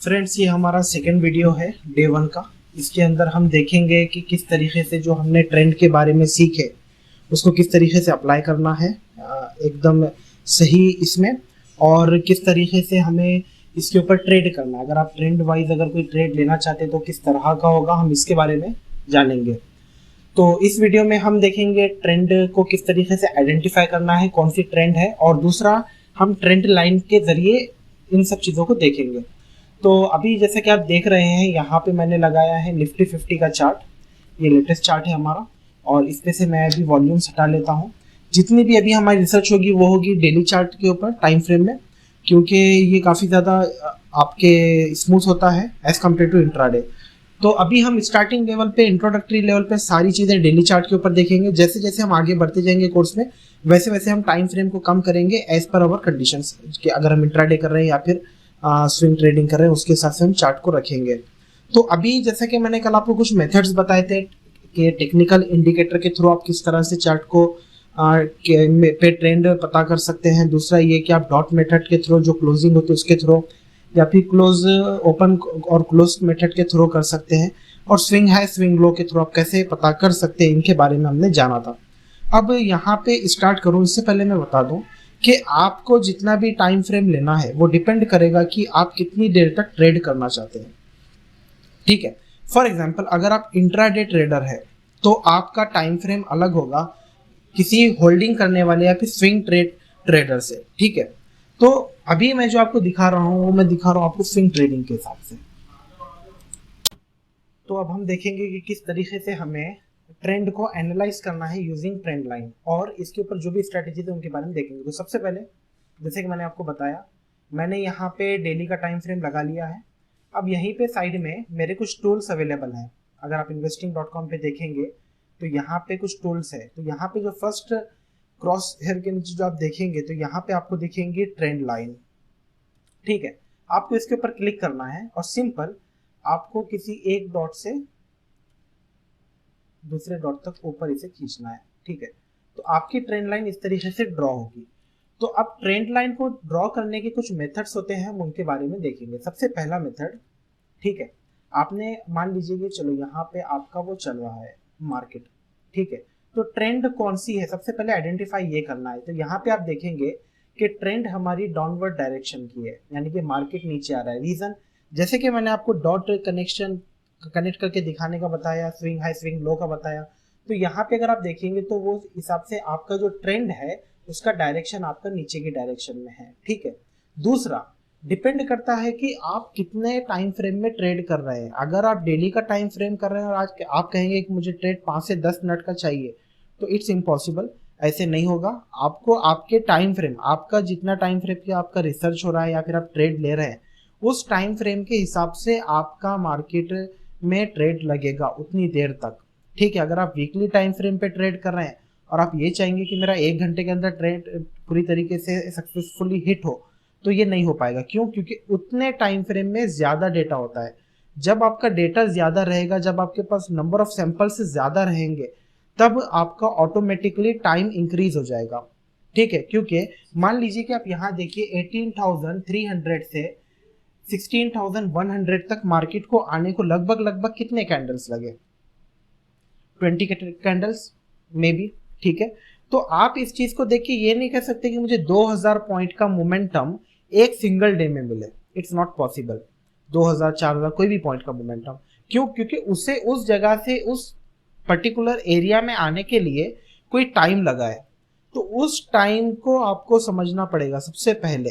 Friends, ये हमारा second video है डे वन का। इसके अंदर हम देखेंगे कि किस तरीके से जो हमने ट्रेंड के बारे में सीखे उसको किस तरीके से अप्लाई करना है एकदम सही इसमें, और किस तरीके से हमें इसके ऊपर ट्रेड करना है। अगर आप ट्रेंड वाइज अगर कोई ट्रेड लेना चाहते हैं तो किस तरह का होगा, हम इसके बारे में जानेंगे। तो इस वीडियो में हम देखेंगे ट्रेंड को किस तरीके से आइडेंटिफाई करना है, कौन सी ट्रेंड है, और दूसरा हम ट्रेंड लाइन के जरिए इन सब चीज़ों को देखेंगे। तो अभी जैसे कि आप देख रहे हैं, यहाँ पे मैंने लगाया है निफ्टी 50 का चार्ट। ये लेटेस्ट चार्ट है हमारा, और इसमें से मैं अभी वॉल्यूम्स हटा लेता हूँ। जितनी भी अभी हमारी रिसर्च होगी वो होगी डेली चार्ट के ऊपर, टाइम फ्रेम में, क्योंकि ये काफ़ी ज़्यादा आपके स्मूथ होता है एज़ कम्पेयर टू इंट्राडे। तो अभी हम स्टार्टिंग लेवल पे, इंट्रोडक्टरी लेवल पे सारी चीज़ें डेली चार्ट के ऊपर देखेंगे। जैसे जैसे हम आगे बढ़ते जाएंगे कोर्स में, वैसे वैसे हम टाइम फ्रेम को कम करेंगे एज पर अवर कंडीशंस, कि अगर हम इंट्राडे कर रहे हैं या फिर स्विंग ट्रेडिंग कर रहे हैं उसके हिसाब से हम चार्ट को रखेंगे। तो अभी जैसे कि मैंने कल आपको कुछ मेथड्स बताए थे कि टेक्निकल इंडिकेटर के थ्रू आप किस तरह से चार्ट को पे ट्रेंड पता कर सकते हैं। दूसरा ये कि आप डॉट मेथड के थ्रू, जो क्लोजिंग होती है उसके थ्रू, या फिर क्लोज ओपन और क्लोज मेथड के थ्रू कर सकते हैं। और स्विंग हाई स्विंग लो के थ्रू आप कैसे पता कर सकते हैं, इनके बारे में हमने जाना था। अब यहाँ पे स्टार्ट करूँ इससे पहले मैं बता दूं कि आपको जितना भी टाइम फ्रेम लेना है वो डिपेंड करेगा कि आप कितनी देर तक ट्रेड करना चाहते हैं। ठीक है, फॉर एग्जांपल अगर आप इंट्राडे ट्रेडर है तो आपका टाइम फ्रेम अलग होगा किसी होल्डिंग करने वाले या फिर स्विंग ट्रेडर से। ठीक है, तो अभी मैं जो आपको दिखा रहा हूँ वो मैं दिखा रहा हूँ आपको स्विंग ट्रेडिंग के हिसाब से। तो अब हम देखेंगे कि किस तरीके से हमें ट्रेंड को एनालाइज करना है यूजिंग ट्रेंड लाइन, और इसके ऊपर जो भी स्ट्रेटेजी है उनके बारे में देखेंगे। तो सबसे पहले, जैसे कि मैंने आपको बताया, मैंने यहाँ पे डेली का टाइम फ्रेम लगा लिया है। अब यहीं पे साइड में मेरे कुछ टूल्स अवेलेबल हैं। अगर आप investing.com पे देखेंगे तो यहाँ पे कुछ टूल्स है। तो यहाँ पे जो फर्स्ट क्रॉस हेयर के नीचे जो आप देखेंगे तो यहाँ पे आपको दिखेंगे ट्रेंड लाइन। ठीक है, आपको इसके ऊपर क्लिक करना है और सिंपल आपको किसी एक डॉट से दूसरे डॉट तक ऊपर इसे खींचना है। ठीक है, तो आपकी ट्रेंड लाइन इस तरीके से ड्रॉ होगी। तो अब ट्रेंड लाइन को ड्रॉ करने के कुछ मेथड्स होते हैं, हम उनके बारे में देखेंगे। सबसे पहला मेथड, ठीक है, आपने मान लीजिए कि चलो यहाँ पे आपका वो चल रहा है मार्केट। ठीक है, तो ट्रेंड कौन सी है सबसे पहले आइडेंटिफाई ये करना है। तो यहाँ पे आप देखेंगे कि ट्रेंड हमारी डाउनवर्ड डायरेक्शन की है, यानी कि मार्केट नीचे आ रहा है। रीजन, जैसे कि मैंने आपको डॉट कनेक्ट करके दिखाने का बताया, स्विंग हाई स्विंग लो का बताया। तो यहाँ पे अगर आप देखेंगे तो वो हिसाब से आपका जो ट्रेंड है उसका डायरेक्शन आपका नीचे की डायरेक्शन में है। ठीक है, दूसरा डिपेंड करता है कि आप कितने टाइम फ्रेम में ट्रेड कर रहे हैं। अगर आप डेली का टाइम फ्रेम कर रहे हैं और आज आप कहेंगे कि मुझे ट्रेड 5 से 10 मिनट का चाहिए, तो इट्स इम्पॉसिबल, ऐसे नहीं होगा। आपको आपके टाइम फ्रेम, आपका जितना टाइम फ्रेम की आपका रिसर्च हो रहा है या फिर आप ट्रेड ले रहे हैं, उस टाइम फ्रेम के हिसाब से आपका मार्केट में ट्रेड लगेगा उतनी देर तक। ठीक है, अगर आप वीकली टाइम फ्रेम पे ट्रेड कर रहे हैं और आप ये चाहेंगे कि मेरा 1 घंटे के अंदर ट्रेड पूरी तरीके से सक्सेसफुली हिट हो, तो ये नहीं हो पाएगा। क्यों? क्योंकि उतने टाइम फ्रेम में ज़्यादा डेटा होता है। जब आपका डेटा ज़्यादा रहेगा, जब आपके पास नंबर ऑफ सैंपल्स ज़्यादा रहेंगे, तब आपका ऑटोमेटिकली टाइम इंक्रीज हो जाएगा। ठीक है, क्योंकि मान लीजिए कि आप यहाँ देखिए 18,300 से 16,100 तक मार्केट को आने को लगभग लगभग कितने कैंडल्स लगे? 20 कैंडल्स मे बी। ठीक है, तो आप इस चीज को देख के ये नहीं कह सकते कि मुझे 2000 पॉइंट का मोमेंटम एक सिंगल डे में मिले। It's not possible. 2000 4000 कोई भी पॉइंट का मोमेंटम, क्यों? क्योंकि उसे उस जगह से उस पर्टिकुलर एरिया में आने के लिए कोई टाइम लगा है। तो उस टाइम को आपको समझना पड़ेगा सबसे पहले।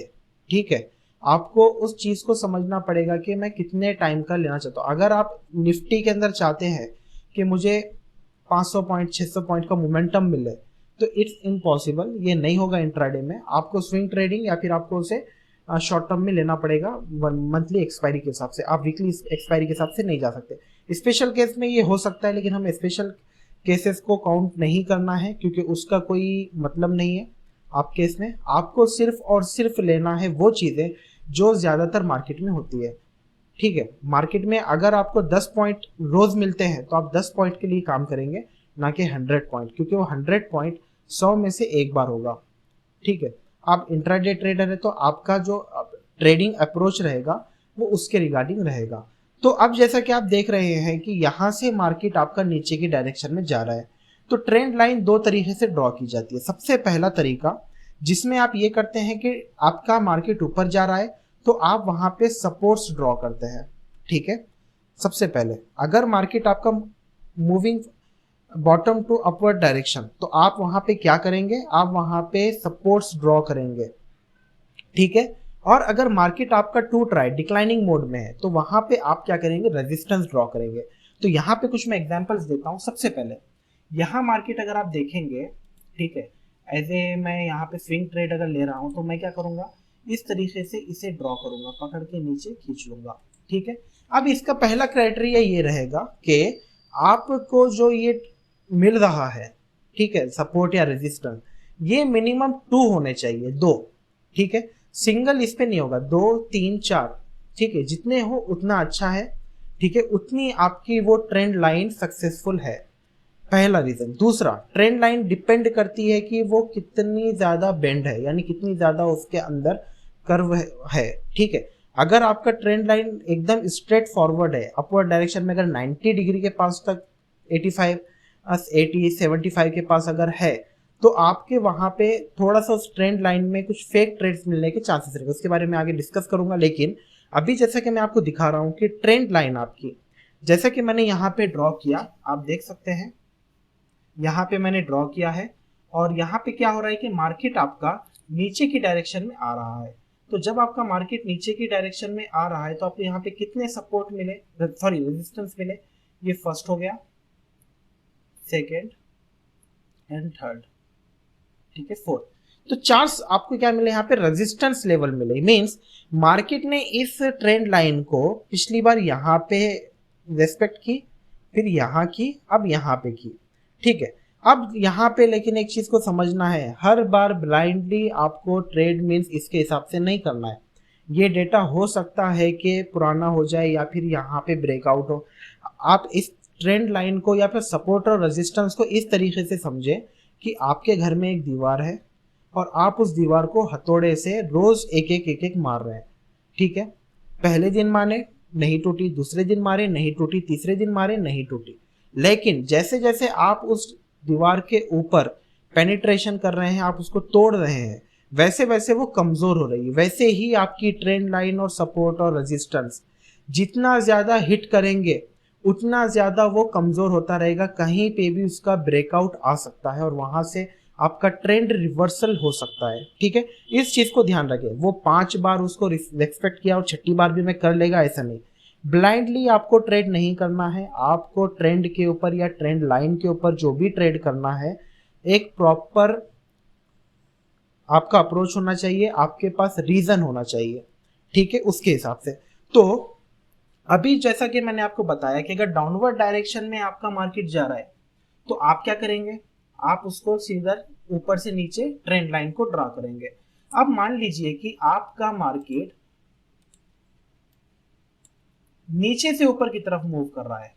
ठीक है, आपको उस चीज को समझना पड़ेगा कि मैं कितने टाइम का लेना चाहता हूँ। अगर आप निफ्टी के अंदर चाहते हैं कि मुझे 500 पॉइंट 600 पॉइंट का मोमेंटम मिले, तो इट्स इम्पॉसिबल, ये नहीं होगा इंट्राडे में। आपको स्विंग ट्रेडिंग या फिर आपको उसे शॉर्ट टर्म में लेना पड़ेगा, मंथली एक्सपायरी के हिसाब से। आप वीकली एक्सपायरी के हिसाब से नहीं जा सकते। स्पेशल केस में ये हो सकता है, लेकिन हम स्पेशल केसेस को काउंट नहीं करना है क्योंकि उसका कोई मतलब नहीं है। आप केस में आपको सिर्फ और सिर्फ लेना है वो चीज़ें जो ज़्यादातर मार्केट में होती है। ठीक है, मार्केट में अगर आपको 10 पॉइंट रोज मिलते हैं तो आप 10 पॉइंट के लिए काम करेंगे, ना कि 100 पॉइंट, क्योंकि वो 100 पॉइंट 100 में से एक बार होगा। ठीक है, आप इंट्राडे ट्रेडर है तो आपका जो ट्रेडिंग अप्रोच रहेगा वो उसके रिगार्डिंग रहेगा। तो अब जैसा कि आप देख रहे हैं कि यहाँ से मार्केट आपका नीचे की डायरेक्शन में जा रहा है, तो ट्रेंड लाइन दो तरीके से ड्रॉ की जाती है। सबसे पहला तरीका जिसमें आप ये करते हैं कि आपका मार्केट ऊपर जा रहा है तो आप वहाँ पे सपोर्ट्स ड्रॉ करते हैं, ठीक है। सबसे पहले अगर मार्केट आपका moving bottom to upward direction, तो आप वहाँ पे क्या करेंगे, आप वहाँ पे सपोर्ट्स ड्रॉ करेंगे, ठीक है। और अगर मार्केट आपका टूट रहा है, डिक्लाइनिंग मोड में है, तो वहां पे आप क्या करेंगे, रेजिस्टेंस ड्रॉ करेंगे। तो यहाँ पे कुछ मैं एग्जांपल्स देता हूँ। सबसे पहले यहाँ मार्केट अगर आप देखेंगे, ठीक है, एज ए मैं यहाँ पे स्विंग ट्रेड अगर ले रहा हूँ तो मैं क्या करूँगा, इस तरीके से इसे ड्रॉ करूँगा, पकड़ के नीचे खींच लूँगा, ठीक है। अब इसका पहला क्राइटेरिया ये रहेगा कि आपको जो ये मिल रहा है, ठीक है, सपोर्ट या रेजिस्टेंस, ये मिनिमम 2 होने चाहिए, 2, ठीक है। सिंगल इस पे नहीं होगा, 2 3 4, ठीक है, जितने हो उतना अच्छा है, ठीक है, उतनी आपकी वो ट्रेंड लाइन सक्सेसफुल है, पहला रीजन। दूसरा, ट्रेंड लाइन डिपेंड करती है कि वो कितनी ज्यादा बेंड है, यानी कितनी ज्यादा उसके अंदर कर्व है, ठीक है। अगर आपका ट्रेंड लाइन एकदम स्ट्रेट फॉरवर्ड है अपवर्ड डायरेक्शन में, अगर 90 डिग्री के पास तक 85 80 75 के पास अगर है, तो आपके वहां पे थोड़ा सा उस ट्रेंड लाइन में कुछ फेक ट्रेड्स मिलने के चांसेस रहेंगे, उसके बारे में आगे डिस्कस करूंगा। लेकिन अभी जैसा कि मैं आपको दिखा रहा हूं कि ट्रेंड लाइन आपकी, जैसा कि मैंने यहाँ पे ड्रॉ किया, आप देख सकते हैं यहाँ पे मैंने ड्रॉ किया है, और यहाँ पे क्या हो रहा है कि मार्केट आपका नीचे की डायरेक्शन में आ रहा है। तो जब आपका मार्केट नीचे की डायरेक्शन में आ रहा है तो आपको यहाँ पे कितने सपोर्ट मिले, सॉरी रेजिस्टेंस मिले, ये फर्स्ट हो गया, सेकेंड एंड थर्ड, ठीक है, फोर्थ। तो 4 आपको क्या मिले, यहाँ पे रेजिस्टेंस लेवल मिले। मींस मार्केट ने इस ट्रेंड लाइन को पिछली बार यहाँ पे रेस्पेक्ट की, फिर यहाँ की, अब यहाँ पे की, ठीक है। अब यहाँ पे लेकिन एक चीज को समझना है, हर बार ब्लाइंडली आपको ट्रेड मींस इसके हिसाब से नहीं करना है। ये डेटा हो सकता है कि पुराना हो जाए या फिर यहाँ पे ब्रेकआउट हो। आप इस ट्रेंड लाइन को या फिर सपोर्ट और रेजिस्टेंस को इस तरीके से समझे कि आपके घर में एक दीवार है और आप उस दीवार को हथौड़े से रोज एक एक मार रहे हैं, ठीक है। पहले दिन मारे नहीं टूटी, दूसरे दिन मारे नहीं टूटी, तीसरे दिन मारे नहीं टूटी, लेकिन जैसे जैसे आप उस दीवार के ऊपर पेनिट्रेशन कर रहे हैं, आप उसको तोड़ रहे हैं, वैसे वैसे वो कमजोर हो रही है। वैसे ही आपकी ट्रेंड लाइन और सपोर्ट और रेजिस्टेंस जितना ज्यादा हिट करेंगे उतना ज्यादा वो कमजोर होता रहेगा, कहीं पे भी उसका ब्रेकआउट आ सकता है और वहां से आपका ट्रेंड रिवर्सल हो सकता है, ठीक है। इस चीज को ध्यान रखें, वो 5 बार उसको रेस्पेक्ट किया और 6ठी बार भी मैं कर लेगा, ऐसा नहीं। ब्लाइंडली आपको ट्रेड नहीं करना है, आपको ट्रेंड के ऊपर या ट्रेंड लाइन के ऊपर जो भी ट्रेड करना है, एक प्रॉपर आपका अप्रोच होना चाहिए, आपके पास रीजन होना चाहिए, ठीक है, उसके हिसाब से। तो अभी जैसा कि मैंने आपको बताया कि अगर डाउनवर्ड डायरेक्शन में आपका मार्केट जा रहा है तो आप क्या करेंगे, आप उसको सीधा ऊपर से नीचे ट्रेंड लाइन को ड्रा करेंगे। अब मान लीजिए कि आपका मार्केट नीचे से ऊपर की तरफ मूव कर रहा है,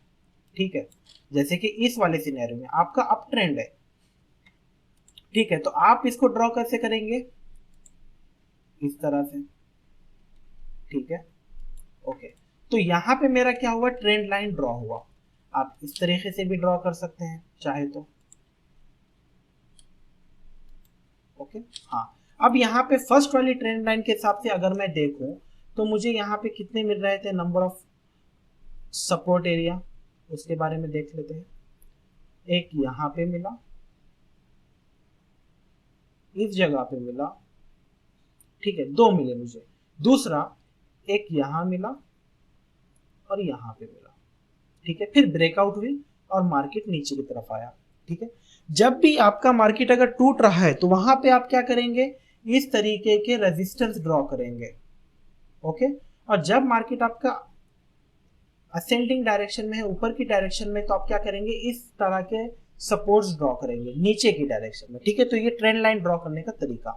ठीक है, जैसे कि इस वाले सिनेरियो में आपका अप ट्रेंड है, ठीक है। तो आप इसको ड्रॉ कैसे करेंगे, इस तरह से, ठीक है, ओके। तो यहां पे मेरा क्या हुआ, ट्रेंड लाइन ड्रॉ हुआ। आप इस तरीके से भी ड्रॉ कर सकते हैं चाहे तो, ओके, हाँ। अब यहाँ पे फर्स्ट वाली ट्रेंड लाइन के हिसाब से अगर मैं देखूं तो मुझे यहाँ पे कितने मिल रहे थे, नंबर ऑफ सपोर्ट एरिया, उसके बारे में देख लेते हैं। एक यहाँ पे मिला, इस जगह पे मिला, ठीक है, 2 मिले मुझे। दूसरा एक यहाँ मिला और यहाँ पे मिला, ठीक है। फिर ब्रेकआउट हुई और मार्केट नीचे की तरफ आया, ठीक है। जब भी आपका मार्केट अगर टूट रहा है तो वहां पे आप क्या करेंगे, इस तरीके के रेजिस्टेंस ड्रॉ करेंगे, ओके। और जब मार्केट आपका असेंडिंग डायरेक्शन में है, ऊपर की डायरेक्शन में, तो आप क्या करेंगे, इस तरह के सपोर्ट्स ड्रॉ करेंगे नीचे की डायरेक्शन में, ठीक है। तो ये ट्रेंड लाइन ड्रॉ करने का तरीका,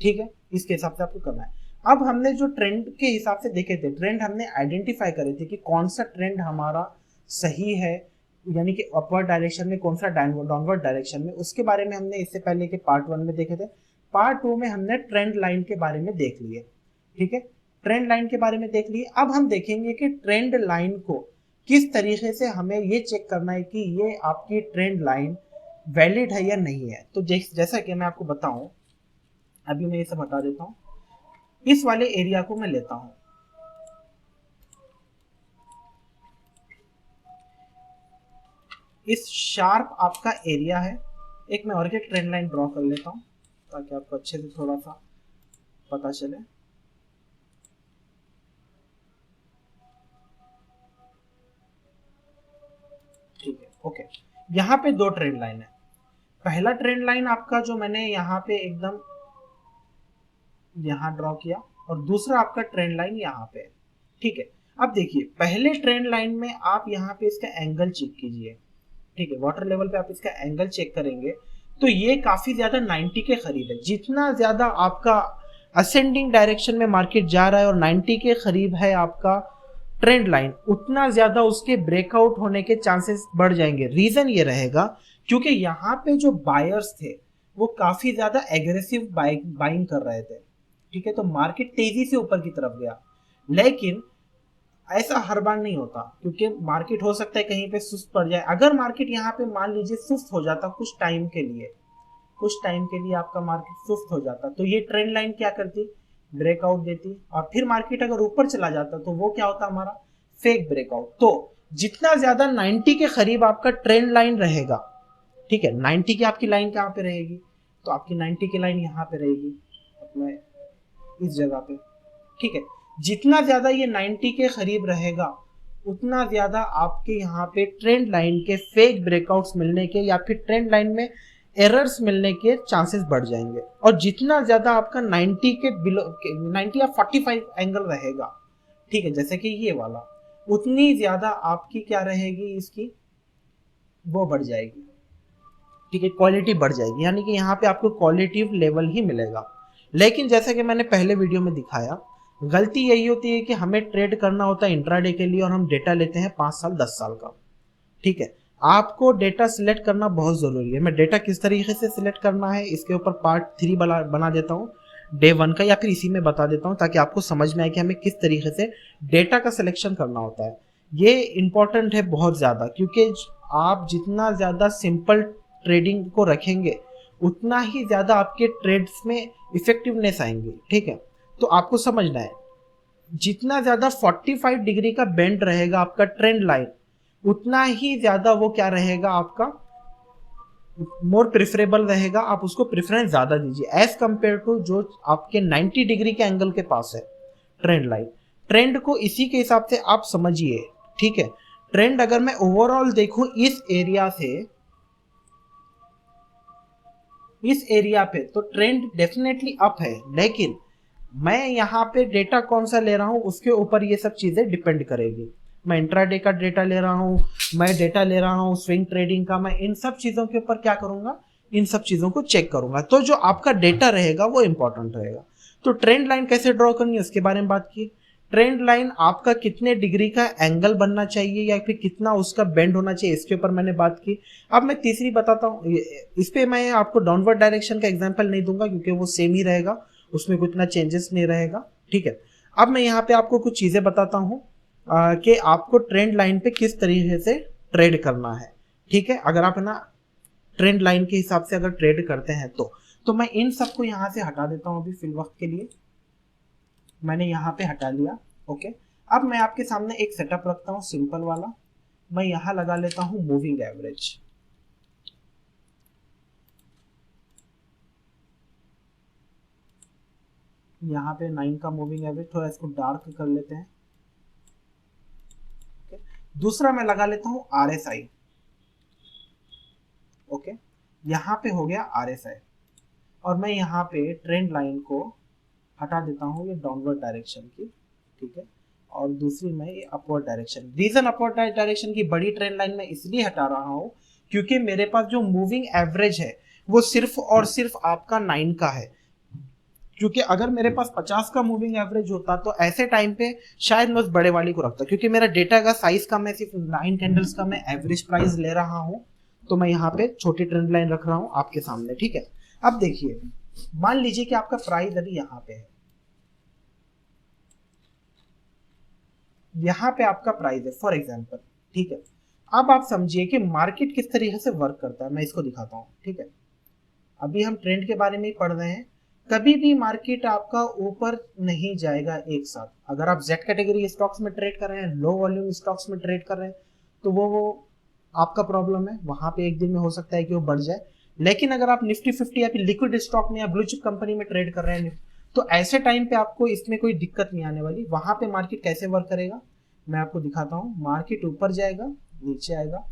ठीक है, इसके हिसाब से आपको करना है। अब हमने जो ट्रेंड के हिसाब से देखे थे, ट्रेंड हमने आइडेंटिफाई करे थे कि कौन सा ट्रेंड हमारा सही है, यानी कि अपवर्ड डायरेक्शन में, कौन सा डाउनवर्ड डायरेक्शन में, उसके बारे में हमने इससे पहले के पार्ट 1 में देखे थे। पार्ट 2 में हमने ट्रेंड लाइन के बारे में देख लिए, ठीक है। ट्रेंड लाइन के बारे में देख लिए। अब हम देखेंगे कि ट्रेंड लाइन को किस तरीके से हमें ये चेक करना है कि ये आपकी ट्रेंड लाइन वैलिड है या नहीं है। तो जैसा कि मैं आपको बताऊं, अभी मैं ये सब हटा देता हूं, इस वाले एरिया को मैं लेता हूं, इस शार्प आपका एरिया है। एक मैं और एक ट्रेंड लाइन ड्रॉ कर लेता हूं ताकि आपको अच्छे से थोड़ा सा पता चले। ठीक है, ओके। यहाँ पे दो ट्रेंड लाइन है। पहला ट्रेंड लाइन आपका जो मैंने यहाँ पे एकदम यहाँ ड्रॉ किया, और दूसरा आपका ट्रेंड लाइन यहाँ पे है। ठीक है, अब देखिए पहले ट्रेंड लाइन में आप यहाँ पे इसका एंगल चेक कीजिए। ठीक है, वाटर लेवल पे आप इसका एंगल चेक करेंगे तो ये काफी ज्यादा 90 के करीब है। जितना ज्यादा आपका असेंडिंग डायरेक्शन में मार्केट जा रहा है और 90 के करीब है आपका ट्रेंड लाइन, उतना ज्यादा उसके ब्रेकआउट होने के चांसेस बढ़ जाएंगे। रीजन ये रहेगा क्योंकि यहाँ पे जो बायर्स थे वो काफी ज्यादा एग्रेसिव बाइंग कर रहे थे। ठीक है, तो मार्केट तेजी से ऊपर की तरफ गया, लेकिन ऐसा हर बार नहीं होता क्योंकि मार्केट हो सकता है कहीं पे सुस्त पड़ जाए। अगर मार्केट यहाँ पे मान लीजिए सुस्त हो जाता कुछ टाइम के लिए आपका मार्केट सुस्त हो जाता, तो ये ट्रेंड लाइन क्या करती, ब्रेकआउट देती, और फिर मार्केट अगर ऊपर चला जाता तो वो क्या होता हमारा फेक ब्रेकआउट। तो जितना ज्यादा 90 के करीब आपका ट्रेंड लाइन रहेगा, ठीक है, 90 की आपकी लाइन कहाँ पे रहेगी, तो आपकी 90 की लाइन यहाँ पे रहेगी अपने इस जगह पे। ठीक है, जितना ज्यादा ये 90 के करीब रहेगा उतना ज्यादा आपके यहाँ पे ट्रेंड लाइन के फेक ब्रेकआउट्स मिलने के या फिर ट्रेंड लाइन में एरर्स मिलने के चांसेस बढ़ जाएंगे। और जितना ज्यादा आपका 90 के बिलो 90 या 45 एंगल रहेगा, ठीक है, जैसे कि ये वाला, उतनी ज्यादा आपकी क्या रहेगी, इसकी वो बढ़ जाएगी। ठीक है, क्वालिटी बढ़ जाएगी, यानी कि यहाँ पे आपको क्वालिटिव लेवल ही मिलेगा। लेकिन जैसे कि मैंने पहले वीडियो में दिखाया, गलती यही होती है कि हमें ट्रेड करना होता है इंट्राडे के लिए और हम डेटा लेते हैं 5 साल 10 साल का। ठीक है, आपको डेटा सिलेक्ट करना बहुत जरूरी है। मैं डेटा किस तरीके से सिलेक्ट करना है इसके ऊपर पार्ट 3 बना देता हूँ डे 1 का, या फिर इसी में बता देता हूँ ताकि आपको समझ में आए कि हमें किस तरीके से डेटा का सिलेक्शन करना होता है। ये इंपॉर्टेंट है बहुत ज़्यादा, क्योंकि आप जितना ज़्यादा सिंपल ट्रेडिंग को रखेंगे उतना ही ज़्यादा आपके ट्रेड्स में इफेक्टिवनेस आएंगे। ठीक है, तो आपको समझना है, जितना ज़्यादा 45 डिग्री का बेंड रहेगा आपका ट्रेंड लाइन, उतना ही ज़्यादा वो क्या रहेगा, आपका मोर प्रिफरेबल रहेगा। आप उसको प्रेफरेंस ज़्यादा दीजिए एज कंपेयर टू जो आपके 90 डिग्री के एंगल के पास है ट्रेंड लाइन। ट्रेंड को इसी के हिसाब से आप समझिए। ठीक है, ट्रेंड अगर मैं ओवरऑल देखूं इस एरिया से इस एरिया पे, तो ट्रेंड डेफिनेटली अप है, लेकिन मैं यहाँ पे डेटा कौन सा ले रहा हूँ उसके ऊपर ये सब चीज़ें डिपेंड करेगी। मैं इंट्राडे का डेटा ले रहा हूँ, मैं डेटा ले रहा हूँ स्विंग ट्रेडिंग का, मैं इन सब चीज़ों के ऊपर क्या करूँगा, इन सब चीज़ों को चेक करूँगा। तो जो आपका डेटा रहेगा वो इंपॉर्टेंट रहेगा। तो ट्रेंड लाइन कैसे ड्रॉ करनी है उसके बारे में बात की। ट्रेंड लाइन आपका कितने डिग्री का एंगल बनना चाहिए या फिर कितना उसका बेंड होना चाहिए, इसके ऊपर मैंने बात की। अब मैं तीसरी बताता हूँ, इस पे मैं आपको डाउनवर्ड डायरेक्शन का एग्जांपल नहीं दूंगा क्योंकि वो सेम ही रहेगा, उसमें कुछ ना चेंजेस नहीं रहेगा। ठीक है, अब मैं यहाँ पे आपको कुछ चीज़ें बताता हूँ कि आपको ट्रेंड लाइन पे किस तरीके से ट्रेड करना है। ठीक है, अगर आप ना ट्रेंड लाइन के हिसाब से अगर ट्रेड करते हैं तो मैं इन सबको यहाँ से हटा देता हूँ। अभी फिल वक्त के लिए मैंने यहाँ पे हटा लिया। ओके, अब मैं आपके सामने एक सेटअप रखता हूँ सिंपल वाला। मैं यहाँ लगा लेता हूँ मूविंग एवरेज। यहाँ पे 9 का मूविंग एवरेज, थोड़ा इसको डार्क कर लेते हैं। ओके, दूसरा मैं लगा लेता हूँ RSI। ओके, यहाँ पे हो गया RSI, और मैं यहाँ पे ट्रेंड लाइन को हटा देता हूँ ये डाउनवर्ड डायरेक्शन की। ठीक है, और दूसरी मैं ये upward direction. Reason upward direction की बड़ी ट्रेंड लाइन में इसलिए हटा रहा हूँ क्योंकि मेरे पास जो मूविंग एवरेज है वो सिर्फ और सिर्फ आपका 9 का है। क्योंकि अगर मेरे पास 50 का मूविंग एवरेज होता तो ऐसे टाइम पे शायद मैं उस बड़े वाली को रखता, क्योंकि मेरा डेटा का साइज का मैं सिर्फ 9 कैंडल्स का मैं एवरेज प्राइस ले रहा हूँ, तो मैं यहाँ पे छोटी ट्रेंड लाइन रख रहा हूँ आपके सामने। ठीक है, अब देखिए, मान लीजिए कि आपका प्राइस अभी यहाँ पे है। यहाँ पे आपका प्राइस है फॉर एग्जाम्पल, ठीक है। अब आप समझिए कि मार्केट किस तरीके से वर्क करता है, मैं इसको दिखाता हूँ, ठीक है। अभी हम ट्रेंड के बारे में ही पढ़ रहे हैं। कभी भी मार्केट आपका ऊपर नहीं जाएगा एक साथ। अगर आप जेड कैटेगरी स्टॉक्स में ट्रेड कर रहे हैं, लो वॉल्यूम स्टॉक्स में ट्रेड कर रहे हैं, तो वो आपका प्रॉब्लम है, वहां पे एक दिन में हो सकता है कि वो बढ़ जाए। लेकिन अगर आप निफ्टी 50 या फिर लिक्विड स्टॉक में या ब्लू चिप कंपनी में ट्रेड कर रहे हैं, तो ऐसे टाइम पे आपको इसमें कोई दिक्कत नहीं आने वाली। वहां पे मार्केट कैसे वर्क करेगा मैं आपको दिखाता हूँ। मार्केट ऊपर जाएगा, नीचे आएगा,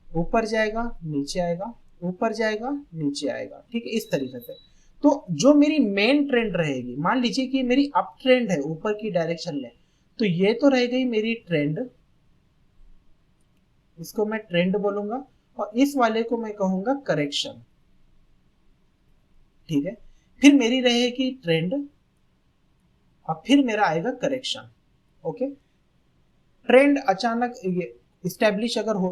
ऊपर जाएगा, नीचे आएगा, ऊपर जाएगा, नीचे आएगा, ठीक है, इस तरीके से। तो जो मेरी मेन ट्रेंड रहेगी, मान लीजिए कि मेरी अप ट्रेंड है ऊपर की डायरेक्शन में, तो ये तो रह गई मेरी ट्रेंड, इसको मैं ट्रेंड बोलूंगा, और इस वाले को मैं कहूंगा करेक्शन, ठीक है। फिर मेरी रहेगी ट्रेंड और फिर मेरा आएगा करेक्शन, ओके। ट्रेंड अचानक ये इस्टेब्लिश अगर हो,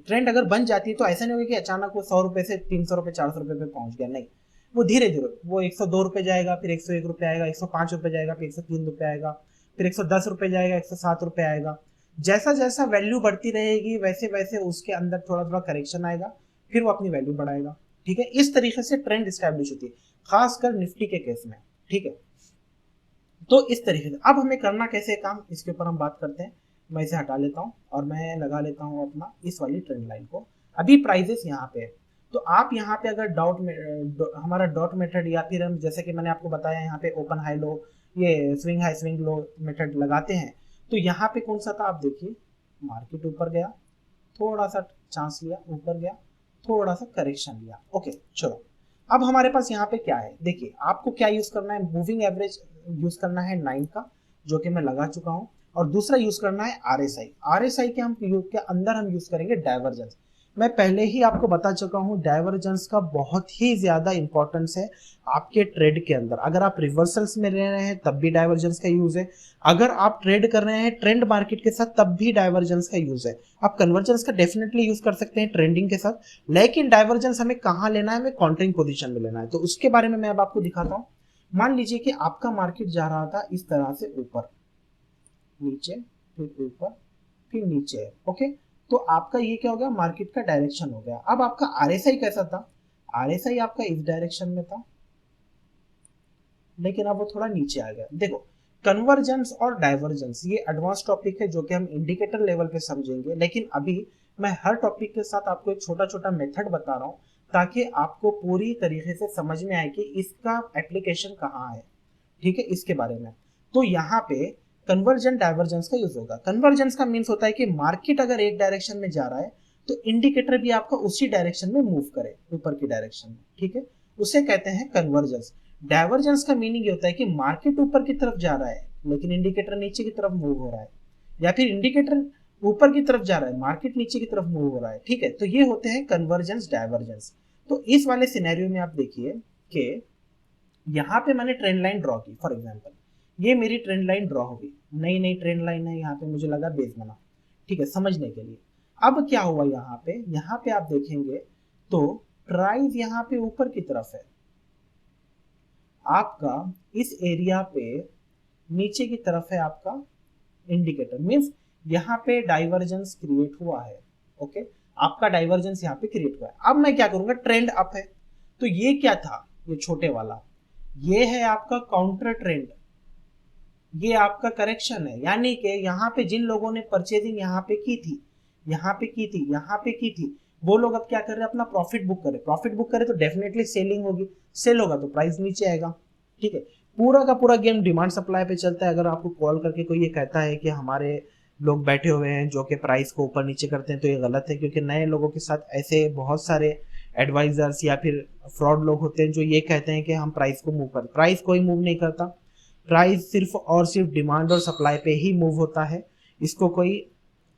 ट्रेंड अगर बन जाती है, तो ऐसा नहीं होगा कि अचानक वो 100 रुपए से 300 रुपए 400 रुपए पे पहुंच गया, नहीं। वो धीरे धीरे, वो 102 रुपए जाएगा, फिर 101 रुपए आएगा, 105 रुपए जाएगा, फिर 103 रुपए आएगा, फिर 110 रुपए जाएगा, 107 रुपए आएगा। जैसा जैसा वैल्यू बढ़ती रहेगी वैसे वैसे उसके अंदर थोड़ा थोड़ा करेक्शन आएगा, फिर वो अपनी वैल्यू बढ़ाएगा, ठीक है। इस तरीके से ट्रेंड इस्टेब्लिश होती है, खासकर निफ्टी के केस में, ठीक है। तो इस तरीके से अब हमें करना कैसे काम, इसके ऊपर हम बात करते हैं। मैं इसे हटा लेता हूँ और मैं लगा लेता हूँ अपना इस वाली ट्रेंड लाइन को। अभी प्राइजेस यहाँ पे है, तो आप यहाँ पे अगर हमारा डॉट मेथड या फिर हम जैसे कि मैंने आपको बताया यहाँ पे ओपन हाई लो, ये swing high swing low method लगाते हैं, तो यहाँ पे कौन सा था आप देखिए, मार्केट ऊपर गया, थोड़ा सा चांस लिया, ऊपर गया, थोड़ा सा करेक्शन लिया, ओके। चलो अब हमारे पास यहाँ पे क्या है, देखिए आपको क्या यूज करना है, मूविंग एवरेज यूज करना है 9 का, जो कि मैं लगा चुका हूँ, और दूसरा यूज करना है आरएसआई। आरएसआई के अंदर हम यूज करेंगे डाइवर्जेंस। मैं पहले ही आपको बता चुका हूं डाइवर्जेंस का बहुत ही ज्यादा इंपॉर्टेंस है आपके ट्रेड के अंदर। अगर आप रिवर्सल्स में रह रहे हैं तब भी डाइवर्जेंस का यूज है, अगर आप ट्रेड कर रहे हैं ट्रेंड मार्केट के साथ तब भी डाइवर्जेंस का यूज है। आप कन्वर्जेंस का डेफिनेटली यूज कर सकते हैं ट्रेंडिंग के साथ, लेकिन डाइवर्जेंस हमें कहाँ लेना है, हमें काउंटरिंग पोजीशन में लेना है। तो उसके बारे में मैं अब आपको दिखाता हूँ। मान लीजिए कि आपका मार्केट जा रहा था इस तरह से ऊपर, नीचे, फिर ऊपर, फिर नीचे, ओके। तो आपका ये क्या हो गया, मार्केट का डायरेक्शन हो गया। अब आपका आरएसआई कैसा था, आरएसआई आपका इस डायरेक्शन में था, लेकिन अब वो थोड़ा नीचे आ गया। देखो कन्वर्जेंस और डाइवर्जेंस ये एडवांस टॉपिक है जो कि हम इंडिकेटर लेवल पे समझेंगे, लेकिन अभी मैं हर टॉपिक के साथ आपको एक छोटा छोटा मेथड बता रहा हूँ ताकि आपको पूरी तरीके से समझ में आए कि इसका एप्लीकेशन कहाँ है, ठीक है, इसके बारे में। तो यहाँ पे कन्वर्जेंट डाइवर्जेंस का यूज होगा। कन्वर्जेंस का मीन्स होता है कि मार्केट अगर एक डायरेक्शन में जा रहा है तो इंडिकेटर भी आपका उसी डायरेक्शन में मूव करे, ऊपर की डायरेक्शन में, ठीक है, उसे कहते हैं कन्वर्जेंस। डाइवर्जेंस का मीनिंग ये होता है कि मार्केट ऊपर की तरफ जा रहा है लेकिन इंडिकेटर नीचे की तरफ मूव हो रहा है, या फिर इंडिकेटर ऊपर की तरफ जा रहा है मार्केट नीचे की तरफ मूव हो रहा है, ठीक है। तो ये होते हैं कन्वर्जेंस डाइवर्जेंस। तो इस वाले सिनेरियो में आप देखिए कि यहाँ पे मैंने ट्रेंड लाइन ड्रॉ की, फॉर एग्जांपल ये मेरी ट्रेंड लाइन ड्रॉ हो गई, नई नई ट्रेंड लाइन है, यहाँ पे मुझे लगा बेस बना, ठीक है, समझने के लिए। अब क्या हुआ यहाँ पे आप देखेंगे तो प्राइस यहाँ पे ऊपर की तरफ है, आपका इस एरिया पे नीचे की तरफ है आपका इंडिकेटर, मींस यहाँ पे डाइवर्जेंस क्रिएट हुआ है, ओके, आपका डाइवर्जेंस यहाँ पे क्रिएट हुआ है। अब मैं क्या करूंगा, ट्रेंड अप है, तो ये क्या था, ये छोटे वाला, ये है आपका काउंटर ट्रेंड, ये आपका करेक्शन है। यानी कि यहाँ पे जिन लोगों ने परचेजिंग यहाँ पे की थी, यहाँ पे की थी, यहाँ पे की थी, वो लोग अब क्या कर रहे हैं, अपना प्रॉफिट बुक करे। प्रॉफिट बुक करे तो डेफिनेटली सेलिंग होगी, सेल होगा तो प्राइस नीचे आएगा, ठीक है। पूरा का पूरा गेम डिमांड सप्लाई पे चलता है। अगर आपको कॉल करके कोई ये कहता है कि हमारे लोग बैठे हुए हैं जो कि प्राइस को ऊपर नीचे करते हैं, तो ये गलत है, क्योंकि नए लोगों के साथ ऐसे बहुत सारे एडवाइजर्स या फिर फ्रॉड लोग होते हैं जो ये कहते हैं कि हम प्राइस को मूव कर, प्राइस कोई मूव नहीं करता। प्राइस सिर्फ और सिर्फ डिमांड और सप्लाई पे ही मूव होता है, इसको कोई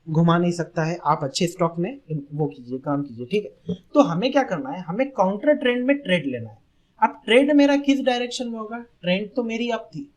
घुमा नहीं सकता है। आप अच्छे स्टॉक में वो कीजिए, काम कीजिए, ठीक है। तो हमें क्या करना है, हमें काउंटर ट्रेंड में ट्रेड लेना है। अब ट्रेड मेरा किस डायरेक्शन में होगा, ट्रेंड तो मेरी अप थी,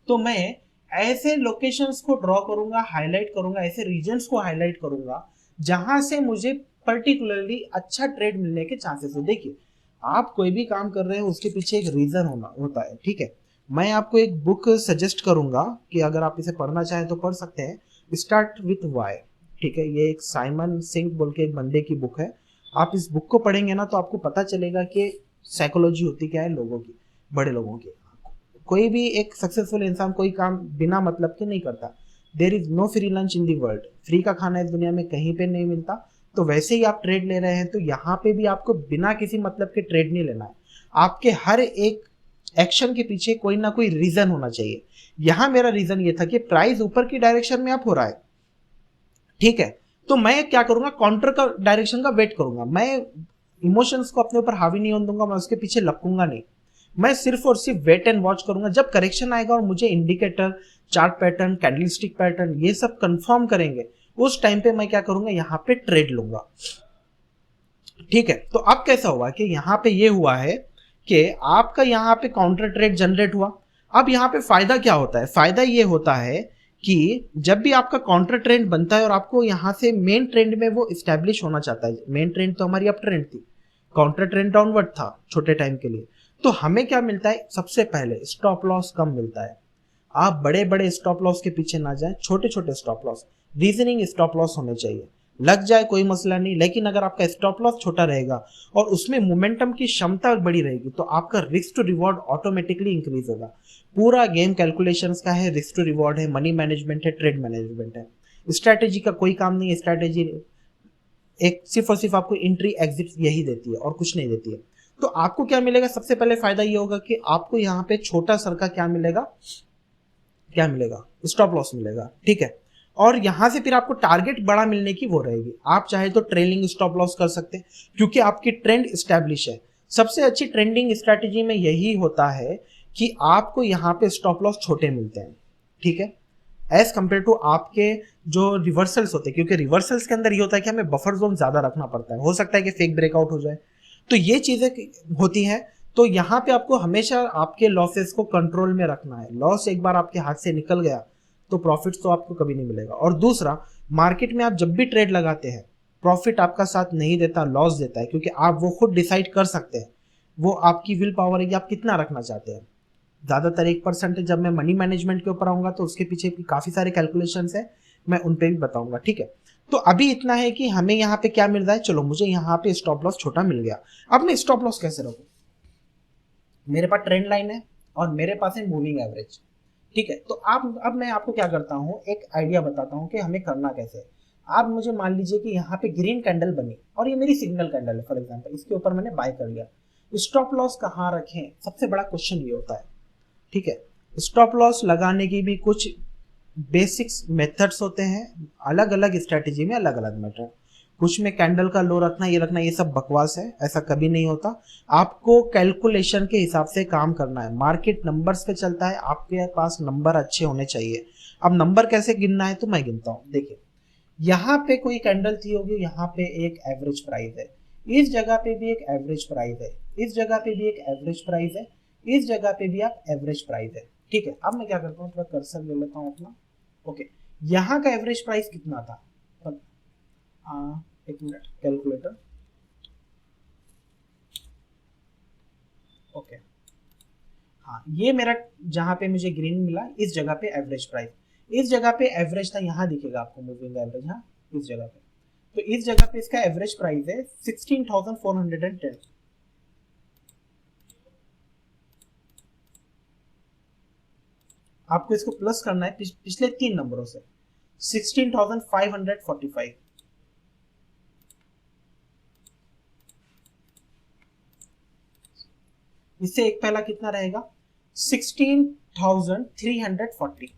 तो मैं ऐसे लोकेशंस को ड्रॉ करूंगा, हाईलाइट करूंगा, ऐसे रीजन्स को हाईलाइट करूंगा जहां से मुझे पर्टिकुलरली अच्छा ट्रेड मिलने के चांसेस हो। देखिए आप कोई भी काम कर रहे हैं उसके पीछे एक रीजन होता है, ठीक है। मैं आपको एक बुक सजेस्ट करूंगा कि अगर आप इसे पढ़ना चाहें तो पढ़ सकते हैं, स्टार्ट विथ वाई। ठीक है, ये एक साइमन सिंह बोल के एक बंदे की बुक है। आप इस बुक को पढ़ेंगे ना तो आपको पता चलेगा कि साइकोलॉजी होती क्या है लोगों की, बड़े लोगों की। कोई भी एक सक्सेसफुल इंसान कोई काम बिना मतलब के नहीं करता। There is no free lunch in the world, free का खाना इस दुनिया में कहीं पे नहीं मिलता। तो वैसे ही आप ट्रेड ले रहे हैं तो यहाँ पे भी आपको बिना किसी मतलब के ट्रेड नहीं लेना है। आपके हर एक एक्शन के पीछे कोई ना कोई रीजन होना चाहिए। यहाँ मेरा रीजन ये था कि प्राइस ऊपर की डायरेक्शन में अप हो रहा है, ठीक है, तो मैं क्या करूंगा, काउंटर का डायरेक्शन का वेट करूंगा। मैं इमोशंस को अपने ऊपर हावी नहीं होने दूंगा, मैं उसके पीछे लपकूंगा नहीं। मैं सिर्फ और सिर्फ वेट एंड वॉच करूंगा। जब करेक्शन आएगा और मुझे indicator, chart pattern, candlestick pattern ये सब कंफर्म करेंगे, उस टाइम पे मैं क्या करूंगा, यहाँ पे ट्रेड लूंगा। ठीक है, तो अब कैसा हुआ कि यहाँ पे ये हुआ है कि आपका यहाँ पे काउंटर ट्रेड जनरेट हुआ। अब यहाँ पे फायदा क्या होता है, फायदा ये होता है कि जब भी आपका काउंटर ट्रेंड बनता है और आपको यहाँ से मेन ट्रेंड में वो इस्टेब्लिश होना चाहता है, मेन ट्रेंड तो हमारी अप ट्रेंड थी, काउंटर ट्रेंड डाउनवर्ड था छोटे टाइम के लिए, तो हमें क्या मिलता है, सबसे पहले स्टॉप लॉस कम मिलता है। आप बड़े बड़े स्टॉप लॉस के पीछे ना जाएं, छोटे छोटे stop loss, reasoning stop loss होने चाहिए। लग जाए कोई मसला नहीं, लेकिन अगर आपका स्टॉप लॉस छोटा रहेगा और उसमें मोमेंटम की क्षमता बड़ी रहेगी तो आपका risk to reward automatically increase होगा। पूरा गेम कैलकुलेशंस का है, रिस्क टू रिवॉर्ड है, मनी मैनेजमेंट है, ट्रेड मैनेजमेंट है। स्ट्रैटेजी का कोई काम नहीं है। स्ट्रैटेजी एक सिर्फ और सिर्फ आपको एंट्री एग्जिट यही देती है और कुछ नहीं देती है। तो आपको क्या मिलेगा, सबसे पहले फायदा ये होगा कि आपको यहाँ पे छोटा सर का क्या मिलेगा, क्या मिलेगा, स्टॉप लॉस मिलेगा। ठीक है, और यहां से फिर आपको टारगेट बड़ा मिलने की वो रहेगी। आप चाहे तो ट्रेलिंग स्टॉप लॉस कर सकते हैं क्योंकि आपकी ट्रेंड स्टैब्लिश है। सबसे अच्छी ट्रेंडिंग स्ट्रैटेजी में यही होता है कि आपको यहाँ पे स्टॉप लॉस छोटे मिलते हैं, ठीक है, एज कंपेयर टू आपके जो रिवर्सल्स होते हैं, क्योंकि रिवर्सल्स के अंदर ये होता है कि हमें बफर जोन ज्यादा रखना पड़ता है, हो सकता है कि फेक ब्रेकआउट हो जाए, तो ये चीजें होती हैं। तो यहाँ पे आपको हमेशा आपके लॉसेस को कंट्रोल में रखना है। लॉस एक बार आपके हाथ से निकल गया तो प्रॉफिट तो आपको कभी नहीं मिलेगा। और दूसरा, मार्केट में आप जब भी ट्रेड लगाते हैं प्रॉफिट आपका साथ नहीं देता, लॉस देता है, क्योंकि आप वो खुद डिसाइड कर सकते हैं, वो आपकी विल पावर है कि आप कितना रखना चाहते हैं। ज़्यादातर 1% जब मैं मनी मैनेजमेंट के ऊपर आऊँगा तो उसके पीछे भी काफ़ी सारे कैलकुलेशंस है, मैं उन पे भी बताऊंगा। ठीक है, तो अभी इतना है कि हमें यहाँ पे क्या मिल रहा है, चलो मुझे यहाँ पे स्टॉप लॉस छोटा मिल गया। अब मैं स्टॉप लॉस कैसे रखूँ, मेरे पास ट्रेंड लाइन है और मेरे पास है मूविंग एवरेज। ठीक है, तो आप, अब मैं आपको क्या करता हूँ, एक आइडिया बताता हूँ कि हमें करना कैसे है। आप मुझे मान लीजिए कि यहाँ पे ग्रीन कैंडल बनी और ये मेरी सिग्नल कैंडल है फॉर एग्जांपल, इसके ऊपर मैंने बाय कर लिया। स्टॉप लॉस कहाँ रखें, सबसे बड़ा क्वेश्चन ये होता है। ठीक है, स्टॉप लॉस लगाने की भी कुछ बेसिक्स मेथड्स होते हैं, अलग अलग स्ट्रेटेजी में अलग अलग मेथड। कुछ में कैंडल का लो रखना, ये रखना, ये सब बकवास है, ऐसा कभी नहीं होता। आपको कैलकुलेशन के हिसाब से काम करना है। मार्केट नंबर्स पे चलता है, आपके पास नंबर अच्छे होने चाहिए। अब नंबर कैसे गिनना है तो मैं गिनता हूँ। देखिए, यहाँ पे कोई कैंडल थी होगी, यहाँ पे एक एवरेज प्राइस है, इस जगह पे भी एक एवरेज प्राइस है, इस जगह पे भी एक एवरेज प्राइस है, इस जगह पे भी आप एवरेज प्राइस है। ठीक है, अब मैं क्या करता हूँ, थोड़ा कर्सर ले लेता हूँ अपना। ओके, यहाँ का एवरेज प्राइस कितना था, एक मिनट कैलकुलेटर। ओके, हाँ, ये मेरा जहां पे मुझे ग्रीन मिला, इस जगह पे एवरेज प्राइस, इस जगह पे एवरेज था, यहाँ दिखेगा आपको मूविंग एवरेज, हाँ इस जगह पे। तो इस जगह पे इसका एवरेज प्राइस है 16,410। आपको इसको प्लस करना है पिछले 3 नंबरों से, 16,545। इससे एक पहला कितना रहेगा, 16,340।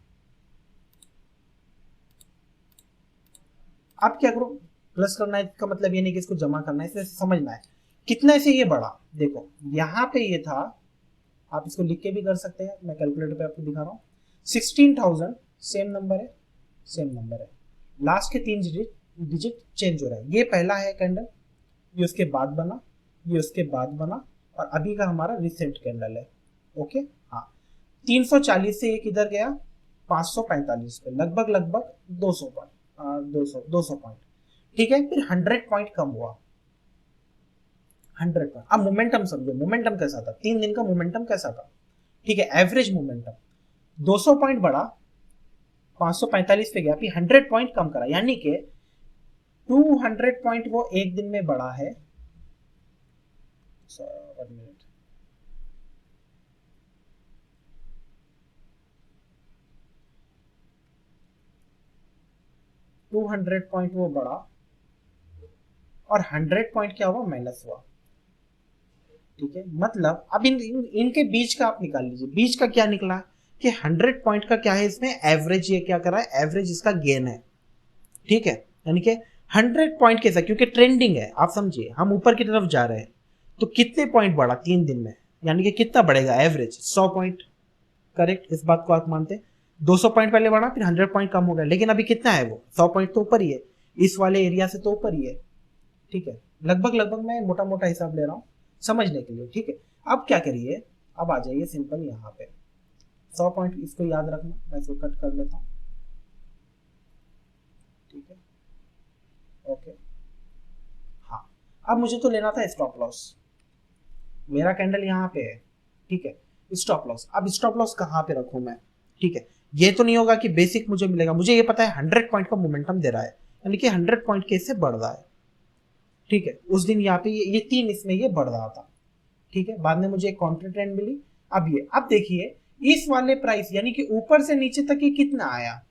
आप क्या करो, प्लस करना है, इसका मतलब ये नहीं कि इसको जमा करना है, इसे समझना है कितना से ये बढ़ा। देखो यहाँ पे ये था, आप इसको लिख के भी कर सकते हैं, मैं कैलकुलेटर पे आपको दिखा रहा हूँ। 16,000 सेम नंबर है, सेम नंबर है, लास्ट के 3 डिजिट चेंज हो रहा है। ये पहला है कैंडल, ये उसके बाद बना, ये उसके बाद बना, और अभी का हमारा रिसेंट कैंडल है। ओके, हाँ, 340 से ये किधर गया, 545 पे, लगभग लगभग 200 पॉइंट, 200 पॉइंट। ठीक है, फिर 100 पॉइंट कम हुआ, 100 पॉइंट। अब मोमेंटम समझो, मोमेंटम कैसा था, 3 दिन का मोमेंटम कैसा था। ठीक है, एवरेज मोमेंटम 200 पॉइंट बढ़ा, 545 पे गया, फिर 100 पॉइंट कम करा, यानी कि 200 पॉइंट वो एक दिन में बढ़ा है। 200 पॉइंट वो बढ़ा और 100 पॉइंट क्या हुआ, माइनस हुआ। ठीक है, मतलब अब इनके बीच का आप निकाल लीजिए, बीच का क्या निकला कि 100 पॉइंट का क्या है इसमें एवरेज, ये क्या कर रहा है, एवरेज इसका गेन है। ठीक है, यानी कि 100 पॉइंट कैसा, क्योंकि ट्रेंडिंग है, आप समझिए हम ऊपर की तरफ जा रहे हैं, तो कितने पॉइंट बढ़ा 3 दिन में, यानी कि कितना बढ़ेगा एवरेज, 100 पॉइंट। करेक्ट, इस बात को आप मानते हैं। 200 पॉइंट पहले बढ़ा, फिर 100 पॉइंट कम हो गया, लेकिन अभी कितना है वो, 100 पॉइंट तो ऊपर ही है, इस वाले एरिया से तो ऊपर ही है। ठीक है, लगभग मैं मोटा मोटा हिसाब ले रहा हूँ समझने के लिए। ठीक है, अब क्या करिए, अब आ जाइए सिंपल यहाँ पे 100 पॉइंट, इसको याद रखना, मैं इसको कट कर लेता हूँ। ठीक है, ओके, हाँ, अब मुझे तो लेना था स्टॉप लॉस, मेरा कैंडल यहाँ पे है। ठीक है, स्टॉप लॉस, अब स्टॉप लॉस कहाँ पे रखूँ मैं। ठीक है, ये तो नहीं होगा कि बेसिक मुझे मिलेगा, मुझे ये पता है 100 पॉइंट का मोमेंटम दे रहा है, यानी कि 100 पॉइंट के इससे बढ़ रहा है। ठीक है, उस दिन यहाँ पे ये 3 इसमें ये बढ़ रहा था। ठीक है, बाद में मुझे एक काउंटर ट्रेंड मिली। अब देखिए इस वाले प्राइस, यानी कि ऊपर से नीचे तक ये कितना आया,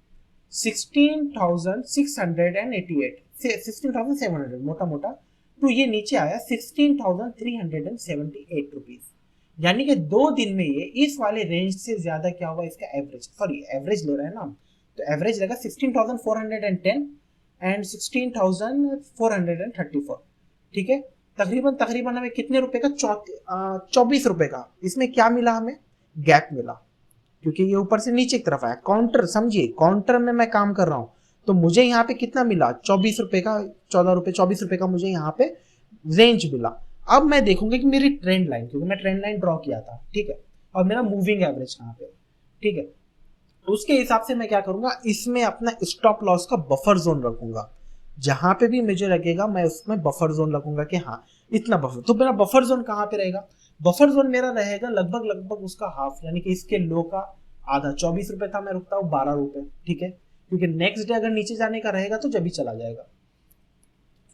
16,688, 16,700 मोटा मोटा, तो ये नीचे आया 16,378 रुपीज, यानी कि 2 दिन में ये इस वाले रेंज से ज्यादा क्या हुआ, इसका एवरेज, सॉरी एवरेज ले रहे हैं ना हम, तो एवरेज लगा 16,410 एंड 16,434। ठीक है, तकरीबन हमें कितने रुपए का, 24 रुपए का, इसमें क्या मिला, हमें गैप मिला, क्योंकि ये ऊपर से नीचे की तरफ आया। काउंटर, समझिए काउंटर में मैं काम कर रहा हूं, तो मुझे यहाँ पे कितना मिला, 24 रुपए का, 14 रुपए, 24 रुपए का मुझे यहाँ पे रेंज मिला। अब मैं देखूंगा कि मेरी ट्रेंड लाइन, क्योंकि मैं ट्रेंड लाइन ड्रॉ किया था। ठीक है, और मेरा मूविंग एवरेज कहाँ पे। ठीक है, उसके हिसाब से मैं क्या करूंगा, इसमें अपना स्टॉप लॉस का बफर जोन रखूंगा, जहां पे भी मुझे लगेगा मैं उसमें बफर जोन रखूंगा कि हाँ इतना बफर। तो मेरा बफर जोन कहाँ पे रहेगा, बफर जोन मेरा रहेगा लगभग उसका हाफ, यानी कि इसके लो का आधा, 24 रुपए था, मैं रुकता हूँ 12 रुपए। ठीक है, क्योंकि नेक्स्ट डे अगर नीचे जाने का रहेगा तो जब भी चला जाएगा।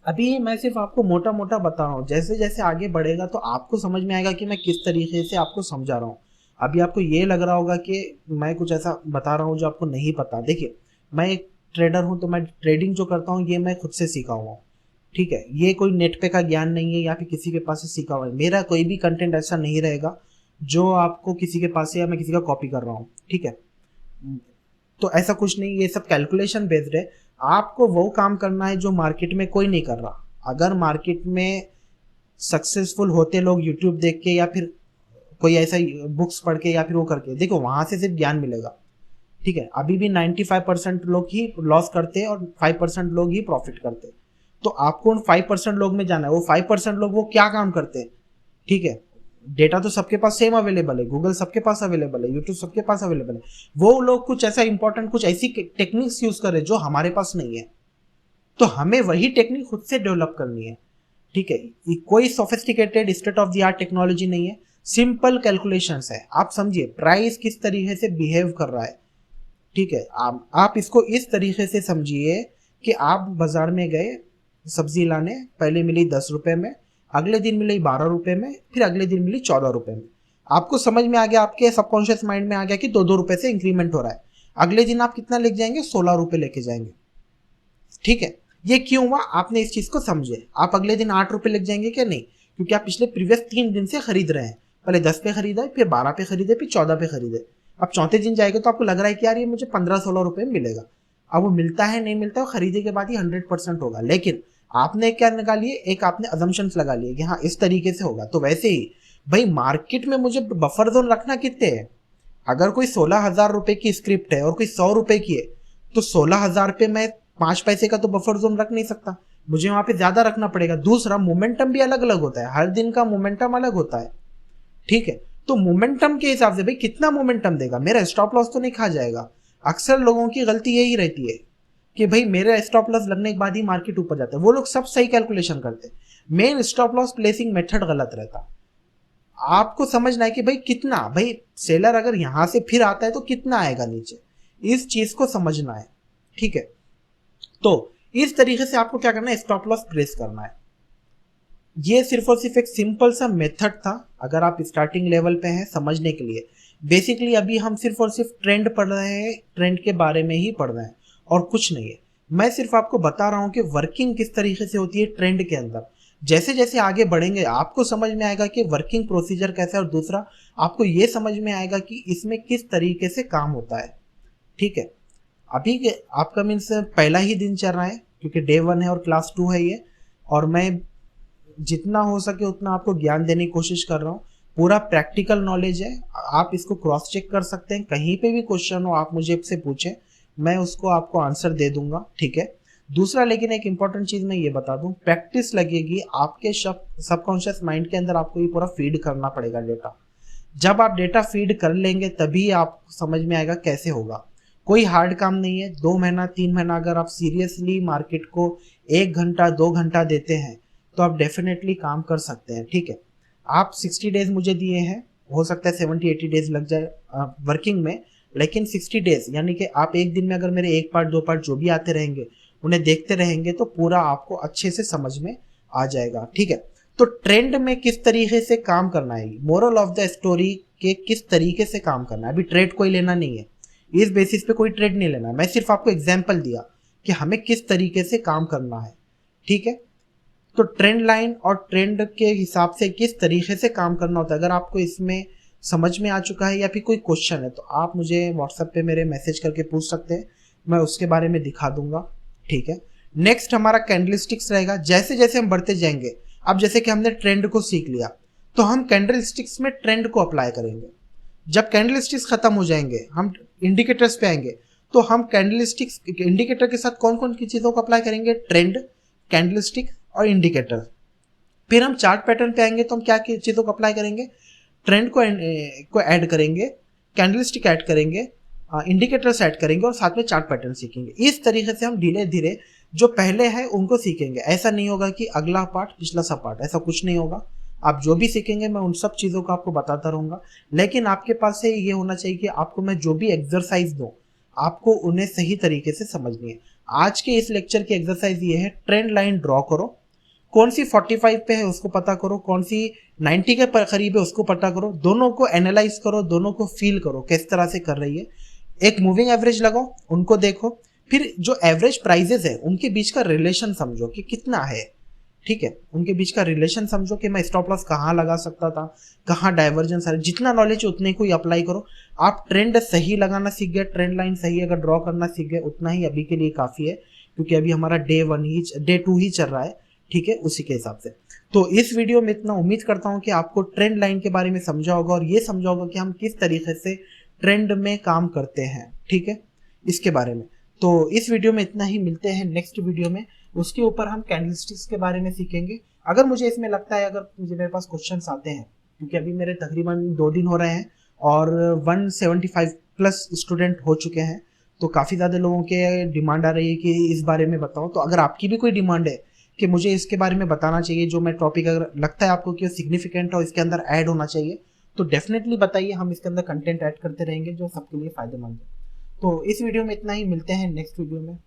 अभी मैं सिर्फ आपको मोटा मोटा बता रहा हूँ, जैसे जैसे आगे बढ़ेगा तो आपको समझ में आएगा कि मैं किस तरीके से आपको समझा रहा हूँ। अभी आपको ये लग रहा होगा कि मैं कुछ ऐसा बता रहा हूँ जो आपको नहीं पता। देखिए, मैं एक ट्रेडर हूँ, तो मैं ट्रेडिंग जो करता हूँ ये मैं खुद से सीखा हुआ हूँ। ठीक है, ये कोई नेट पे का ज्ञान नहीं है या फिर किसी के पास से सीखा हुआ है। मेरा कोई भी कंटेंट ऐसा नहीं रहेगा जो आपको किसी के पास से या मैं किसी का कॉपी कर रहा हूँ। ठीक है, तो ऐसा कुछ नहीं, ये सब कैलकुलेशन बेस्ड है। आपको वो काम करना है जो मार्केट में कोई नहीं कर रहा। अगर मार्केट में सक्सेसफुल होते लोग यूट्यूब देख के या फिर कोई ऐसा बुक्स पढ़ के या फिर वो करके, देखो वहां से सिर्फ ज्ञान मिलेगा। ठीक है, अभी भी 95% लोग ही लॉस करते हैं और 5% लोग ही प्रॉफिट करते हैं। तो आपको उन 5% लोग में जाना है। वो 5% लोग वो क्या काम करते हैं। ठीक है, डेटा तो सबके पास सेम अवेलेबल है, गूगल सबके पास अवेलेबल है, यूट्यूब सबके पास अवेलेबल है। वो लोग कुछ ऐसा इंपॉर्टेंट, कुछ ऐसी टेक्निक्स यूज कर रहे जो हमारे पास नहीं है, तो हमें वही टेक्निक खुद से डेवलप करनी है। ठीक है, ये कोई sophisticated state of the art technology नहीं है, सिंपल कैलकुलेशंस है। आप समझिए प्राइस किस तरीके से बिहेव कर रहा है। ठीक है, आप इसको इस तरीके से समझिए कि आप बाजार में गए सब्जी लाने, पहले मिली 10 रुपए में, अगले दिन मिली 12 रुपए में, फिर अगले दिन मिली 14 रुपए में। आपको समझ में आ गया, आपके सबकॉन्शियस माइंड में आ गया कि 2-2 रुपए से इंक्रीमेंट हो रहा है। अगले दिन आप कितना लेके जाएंगे, 16 रुपए लेके जाएंगे। ठीक है, ये क्यों हुआ, आपने इस चीज को समझे। आप अगले दिन 8 रुपए लेके जाएंगे क्या, नहीं, क्योंकि आप पिछले प्रीवियस 3 दिन से खरीद रहे हैं। पहले 10 पे खरीदा, फिर 12 पे खरीदे, फिर 14 पे खरीदे। अब चौथे दिन जाएगा तो आपको लग रहा है कि यार ये मुझे 15-16 रुपए में मिलेगा। अब वो मिलता है नहीं मिलता है, खरीदे के बाद ही 100% होगा। लेकिन आपने क्या निकाली है, एक आपने अजम्पशंस लगा लिए कि हाँ इस तरीके से होगा। तो वैसे ही भाई मार्केट में मुझे बफर जोन रखना कितने है। अगर कोई 16,000 रुपए की स्क्रिप्ट है और कोई 100 रुपए की है, तो 16,000 पे मैं 5 पैसे का तो बफर जोन रख नहीं सकता, मुझे वहां पे ज्यादा रखना पड़ेगा। दूसरा, मोमेंटम भी अलग अलग होता है, हर दिन का मोमेंटम अलग होता है। ठीक है, तो मोमेंटम के हिसाब से भाई कितना मोमेंटम देगा, मेरा स्टॉप लॉस तो नहीं खा जाएगा। अक्सर लोगों की गलती यही रहती है कि भाई मेरा स्टॉप लॉस लगने के बाद ही मार्केट ऊपर जाता है। वो लोग सब सही कैलकुलेशन करते हैं, main stop loss placing method गलत रहता। आपको समझना है कि भाई कितना, भाई सेलर अगर यहां से फिर आता है तो कितना आएगा नीचे, इस चीज को समझना है। ठीक है, तो इस तरीके से आपको क्या करना है, स्टॉप लॉस प्लेस करना है। ये सिर्फ और सिर्फ एक सिंपल सा मेथड था, अगर आप स्टार्टिंग लेवल पे हैं समझने के लिए। बेसिकली अभी हम सिर्फ और सिर्फ ट्रेंड पढ़ रहे हैं, ट्रेंड के बारे में ही पढ़ रहे हैं और कुछ नहीं है। मैं सिर्फ आपको बता रहा हूं कि वर्किंग किस तरीके से होती है ट्रेंड के अंदर। जैसे जैसे आगे बढ़ेंगे आपको समझ में आएगा कि वर्किंग प्रोसीजर कैसा है, और दूसरा आपको ये समझ में आएगा कि इसमें किस तरीके से काम होता है। ठीक है, अभी आपका मीन्स पहला ही दिन चल रहा है क्योंकि डे 1 है और क्लास 2 है ये, और मैं जितना हो सके उतना आपको ज्ञान देने की कोशिश कर रहा हूँ। पूरा प्रैक्टिकल नॉलेज है, आप इसको क्रॉस चेक कर सकते हैं, कहीं पे भी क्वेश्चन हो आप मुझे से पूछें, मैं उसको आपको आंसर दे दूंगा। ठीक है, दूसरा लेकिन एक इंपॉर्टेंट चीज मैं ये बता दूं, प्रैक्टिस लगेगी आपके सबकॉन्शियस माइंड के अंदर, आपको ये पूरा फीड करना पड़ेगा डेटा। जब आप डेटा फीड कर लेंगे तभी आप समझ में आएगा कैसे होगा। कोई हार्ड काम नहीं है, 2 महीना 3 महीना अगर आप सीरियसली मार्केट को 1 घंटा 2 घंटा देते हैं तो आप डेफिनेटली काम कर सकते हैं। ठीक है, आप 60 डेज मुझे दिए हैं, हो सकता है 70-80 डेज लग जाए वर्किंग में, लेकिन 60 डेज यानी कि आप एक दिन में अगर मेरे 1 पार्ट 2 पार्ट जो भी आते रहेंगे उन्हें देखते रहेंगे तो पूरा आपको अच्छे से समझ में आ जाएगा। ठीक है, तो ट्रेंड में किस तरीके से काम करना है, मोरल ऑफ द स्टोरी के किस तरीके से काम करना है। अभी ट्रेड कोई लेना नहीं है, इस बेसिस पे कोई ट्रेड नहीं लेना है, मैं सिर्फ आपको एग्जांपल दिया कि हमें किस तरीके से काम करना है। ठीक है, तो ट्रेंड लाइन और ट्रेंड के हिसाब से किस तरीके से काम करना होता है, अगर आपको इसमें समझ में आ चुका है या फिर कोई क्वेश्चन है तो आप मुझे व्हाट्सएप पे मेरे मैसेज करके पूछ सकते हैं, मैं उसके बारे में दिखा दूंगा। ठीक है, नेक्स्ट हमारा कैंडलस्टिक्स रहेगा। जैसे जैसे हम बढ़ते जाएंगे, अब जैसे कि हमने ट्रेंड को सीख लिया तो हम कैंडलस्टिक्स में ट्रेंड को अप्लाई करेंगे। जब कैंडलस्टिक्स खत्म हो जाएंगे हम इंडिकेटर्स पे आएंगे, तो हम कैंडलस्टिक्स इंडिकेटर के साथ कौन कौन की चीज़ों को अप्लाई करेंगे, ट्रेंड, कैंडलस्टिक और इंडिकेटर। फिर हम चार्ट पैटर्न पे आएंगे तो हम क्या चीज़ों को अप्लाई करेंगे, ट्रेंड को ऐड करेंगे, कैंडलस्टिक ऐड करेंगे, इंडिकेटर्स ऐड करेंगे और साथ में चार्ट पैटर्न सीखेंगे। इस तरीके से हम धीरे धीरे जो पहले है उनको सीखेंगे। ऐसा नहीं होगा कि अगला पार्ट पिछला सा पार्ट, ऐसा कुछ नहीं होगा। आप जो भी सीखेंगे मैं उन सब चीज़ों को आपको बताता रहूँगा, लेकिन आपके पास से ये होना चाहिए कि आपको मैं जो भी एक्सरसाइज दूँ आपको उन्हें सही तरीके से समझनी है। आज के इस लेक्चर की एक्सरसाइज ये है, ट्रेंड लाइन ड्रॉ करो, कौन सी 45 पे है उसको पता करो, कौन सी 90 के करीब है उसको पता करो, दोनों को एनालाइज करो, दोनों को फील करो किस तरह से कर रही है। एक मूविंग एवरेज लगाओ, उनको देखो, फिर जो एवरेज प्राइजेस है उनके बीच का रिलेशन समझो कि कितना है। ठीक है, उनके बीच का रिलेशन समझो कि मैं स्टॉप लॉस कहाँ लगा सकता था, कहाँ डाइवर्जेंस है, जितना नॉलेज उतने को ही अप्लाई करो। आप ट्रेंड सही लगाना सीख गए, ट्रेंड लाइन सही अगर ड्रॉ करना सीख गए उतना ही अभी के लिए काफ़ी है, क्योंकि अभी हमारा डे 2 ही चल रहा है। ठीक है, उसी के हिसाब से तो इस वीडियो में इतना उम्मीद करता हूँ कि आपको ट्रेंड लाइन के बारे में समझा होगा और ये समझा होगा कि हम किस तरीके से ट्रेंड में काम करते हैं। ठीक है, इसके बारे में तो इस वीडियो में इतना ही, मिलते हैं नेक्स्ट वीडियो में, उसके ऊपर हम कैंडलस्टिक्स के बारे में सीखेंगे। अगर मुझे इसमें लगता है, अगर मुझे मेरे पास क्वेश्चंस आते हैं, क्योंकि अभी मेरे तकरीबन 2 दिन हो रहे हैं और 175 प्लस स्टूडेंट हो चुके हैं, तो काफ़ी ज़्यादा लोगों के डिमांड आ रही है कि इस बारे में बताओ। तो अगर आपकी भी कोई डिमांड है कि मुझे इसके बारे में बताना चाहिए, जो मैं टॉपिक अगर लगता है आपको कि सिग्निफिकेंट हो, इसके अंदर ऐड होना चाहिए, तो डेफिनेटली बताइए, हम इसके अंदर कंटेंट ऐड करते रहेंगे जो सबके लिए फ़ायदेमंद है। तो इस वीडियो में इतना ही, मिलते हैं नेक्स्ट वीडियो में।